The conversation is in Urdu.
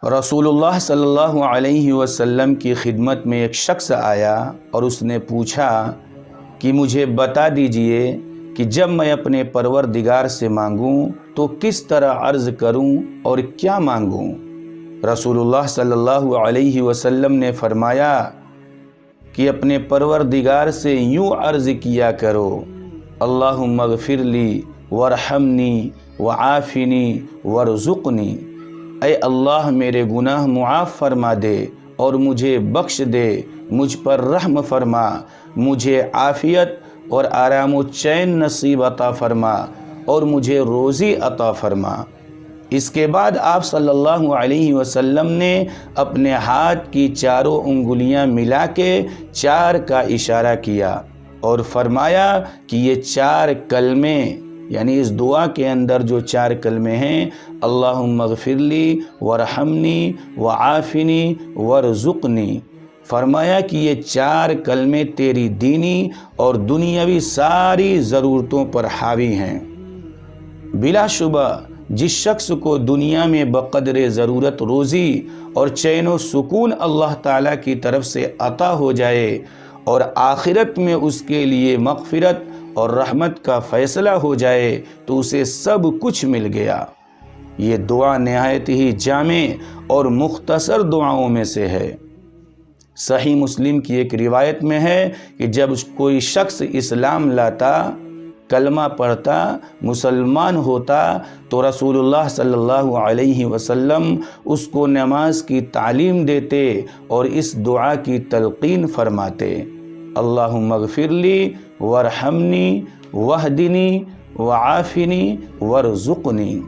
رسول اللہ صلی اللہ علیہ وسلم کی خدمت میں ایک شخص آیا اور اس نے پوچھا کہ مجھے بتا دیجئے کہ جب میں اپنے پروردگار سے مانگوں تو کس طرح عرض کروں اور کیا مانگوں؟ رسول اللہ صلی اللہ علیہ وسلم نے فرمایا کہ اپنے پروردگار سے یوں عرض کیا کرو: اللہم اغفر لی وارحمنی وعافنی وارزقنی، اے اللہ میرے گناہ معاف فرما دے اور مجھے بخش دے، مجھ پر رحم فرما، مجھے عافیت اور آرام و چین نصیب عطا فرما اور مجھے روزی عطا فرما۔ اس کے بعد آپ صلی اللہ علیہ وسلم نے اپنے ہاتھ کی چاروں انگلیاں ملا کے 4 کا اشارہ کیا اور فرمایا کہ یہ 4 کلمے، یعنی اس دعا کے اندر جو 4 کلمے ہیں، اللہم اغفر لی وارحمنی وعافنی وارزقنی، فرمایا کہ یہ 4 کلمے تیری دینی اور دنیاوی ساری ضرورتوں پر حاوی ہیں۔ بلا شبہ جس شخص کو دنیا میں بقدر ضرورت روزی اور چین و سکون اللہ تعالیٰ کی طرف سے عطا ہو جائے اور آخرت میں اس کے لیے مغفرت اور رحمت کا فیصلہ ہو جائے تو اسے سب کچھ مل گیا۔ یہ دعا نہایت ہی جامع اور مختصر دعاؤں میں سے ہے۔ صحیح مسلم کی ایک روایت میں ہے کہ جب کوئی شخص اسلام لاتا، کلمہ پڑھتا، مسلمان ہوتا تو رسول اللہ صلی اللہ علیہ وسلم اس کو نماز کی تعلیم دیتے اور اس دعا کی تلقین فرماتے: اللہم اغفر لی وارحمنی واہدنی وعافنی وارزقنی۔